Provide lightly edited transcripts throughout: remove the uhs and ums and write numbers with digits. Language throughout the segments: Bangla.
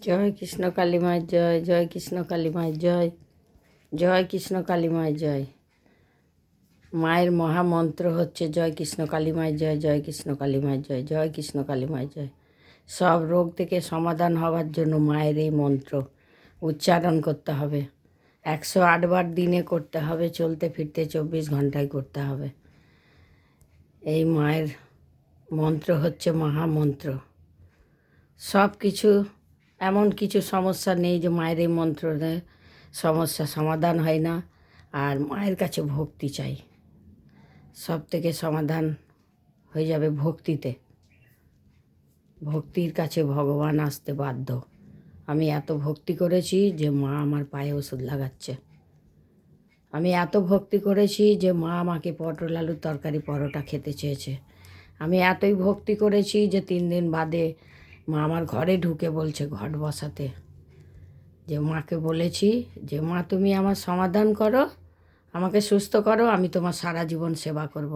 জয় কৃষ্ণ কালী মায়ের জয়, জয় কৃষ্ণ কালী মায়ের জয়, জয় কৃষ্ণ কালী মায়ের জয়। মায়ের মহামন্ত্র হচ্ছে জয় কৃষ্ণ কালী মায়ের জয়, জয় কৃষ্ণ কালী মায়ের জয়, জয় কৃষ্ণ কালী মায়ের জয়। সব রোগ থেকে সমাধান হওয়ার জন্য মায়ের এই মন্ত্র উচ্চারণ করতে হবে। 108 বার দিনে করতে হবে, চলতে ফিরতে 24 ঘন্টায় করতে হবে। এই মায়ের মন্ত্র হচ্ছে মহামন্ত্র। সব কিছু এমন কিছু সমস্যা নেই যে মায়ের এই মন্ত্রে সমস্যা সমাধান হয় না। আর মায়ের কাছে ভক্তি চাই, সব থেকে সমাধান হয়ে যাবে ভক্তিতে। ভক্তির কাছে ভগবান আসতে বাধ্য। আমি এত ভক্তি করেছি যে মা আমার পায়ে ওষুধ লাগাচ্ছে। আমি এত ভক্তি করেছি যে মা আমাকে পটল আলুর তরকারি পরোটা খেতে চেয়েছে। আমি এতই ভক্তি করেছি যে 3 দিন বাদে মা আমার ঘরে ঢুকে বলছে ঘট বসাতে। যে মাকে বলেছি যে মা তুমি আমার সমাধান করো, আমাকে সুস্থ করো, আমি তোমার সারা জীবন সেবা করব।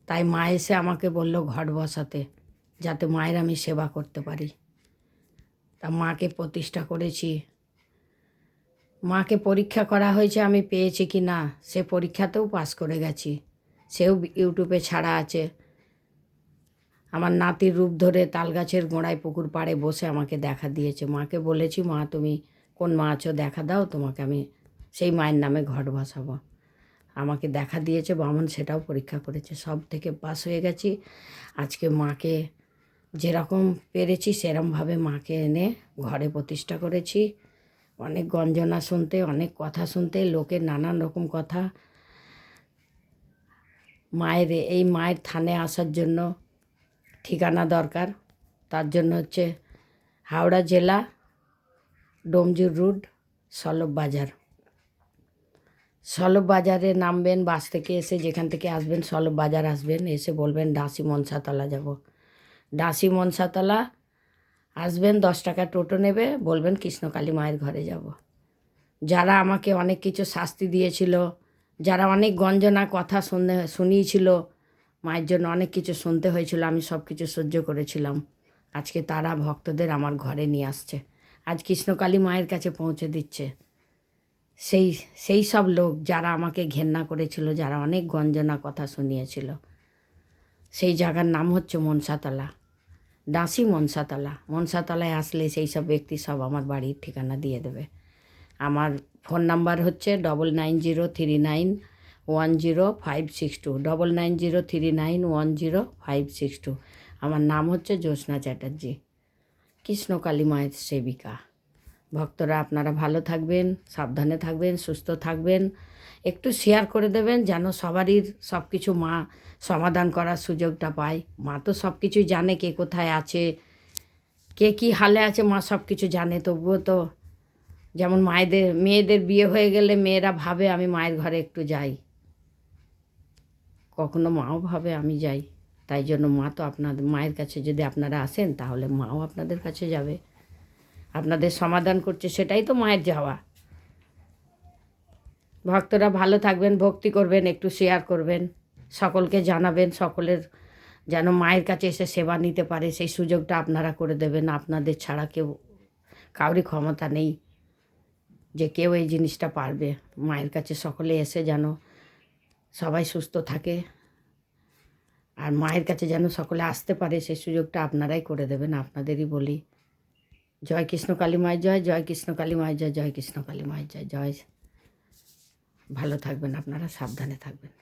তাই মা এসে আমাকে বলল ঘট বসাতে, যাতে মায়ের আমি সেবা করতে পারি। তা মাকে প্রতিষ্ঠা করেছি। মাকে পরীক্ষা করা হয়েছে আমি পেয়েছি কি না, সে পরীক্ষাতেও পাস করে গেছি। সেও ইউটিউবে ছাড়া আছে। আমার নাতির রূপ ধরে তালগাছের গোড়ায় পুকুর পাড়ে বসে আমাকে দেখা দিয়েছে। মাকে বলেছি মা তুমি কোন মা আছো দেখা দাও, তোমাকে আমি সেই মায়ের নামে ঘট বসাবো। আমাকে দেখা দিয়েছে বামন, সেটাও পরীক্ষা করেছে, সব থেকে পাস হয়ে গেছি। আজকে মাকে যেরকম পেরেছি সেরকমভাবে মাকে এনে ঘরে প্রতিষ্ঠা করেছি। অনেক গঞ্জনা শুনতে, অনেক কথা শুনতে, লোকের নানান রকম কথা। এই মায়ের থানে আসার জন্য ঠিকানা দরকার। তার জন্য হচ্ছে হাওড়া জেলা, ডোমজুর রোড, সলভ বাজার। সলভ বাজারে নামবেন, বাস থেকে এসে যেখান থেকে আসবেন সলভ বাজার আসবেন, এসে বলবেন ডাসি মনসাতলা যাব। ডাসি মনসাতলা আসবেন, 10 টাকা টোটো নেবে, বলবেন কৃষ্ণকালী মায়ের ঘরে যাব। যারা আমাকে অনেক কিছু শাস্তি দিয়েছিল, যারা অনেক গঞ্জনা কথা শুনিয়েছিল, মায়ের জন্য অনেক কিছু শুনতে হয়েছিল, আমি সব কিছু সহ্য করেছিলাম। আজকে তারা ভক্তদের আমার ঘরে নিয়ে আসছে, আজ কৃষ্ণকালী মায়ের কাছে পৌঁছে দিচ্ছে। সেই সব লোক যারা আমাকে ঘেন্না করেছিল, যারা অনেক গঞ্জনা কথা শুনিয়েছিল, সেই জায়গার নাম হচ্ছে মনসাতলা, ডাসি মনসাতলা। মনসাতলায় আসলে সেই সব ব্যক্তি সব আমার বাড়ির ঠিকানা দিয়ে দেবে। আমার ফোন নাম্বার হচ্ছে 9903910562, 9903910562। আমার নাম হচ্ছে জ্যোৎস্না চ্যাটার্জি, কৃষ্ণকালী মায়ের সেবিকা। ভক্তরা আপনারা ভালো থাকবেন, সাবধানে থাকবেন, সুস্থ থাকবেন। একটু শেয়ার করে দেবেন যেন সবারই সব কিছু মা সমাধান করার সুযোগটা পায়। মা তো সব কিছুই জানে, কে কোথায় আছে, কে কী হালে আছে, মা সব কিছু জানে। তবুও তো যেমন মেয়েদের বিয়ে হয়ে গেলে মেয়েরা ভাবে আমি মায়ের ঘরে একটু যাই, কখনো মাও ভাবে আমি যাই। তাই জন্য মা তো আপনাদের মায়ের কাছে যদি আপনারা আসেন তাহলে মাও আপনাদের কাছে যাবে, আপনাদের সমাধান করছে, সেটাই তো মায়ের যাওয়া। ভক্তরা ভালো থাকবেন, ভক্তি করবেন, একটু শেয়ার করবেন, সকলকে জানাবেন, সকলের যেন মায়ের কাছে এসে সেবা নিতে পারে সেই সুযোগটা আপনারা করে দেবেন। আপনাদের ছাড়া কাউরই ক্ষমতা নেই যে কেউ এই জিনিসটা পারবে। মায়ের কাছে সকলে এসে যেন সবাই সুস্থ থাকে, আর মায়ের কাছে যেন সকলে আসতে পারে সেই সুযোগটা আপনারাই করে দেবেন। আপনাদেরই বলি জয় কৃষ্ণ কালী মায়ের জয়, জয় কৃষ্ণ কালী মায়ের জয়, জয় কৃষ্ণ কালী মায়ের জয়, জয়। ভালো থাকবেন আপনারা, সাবধানে থাকবেন।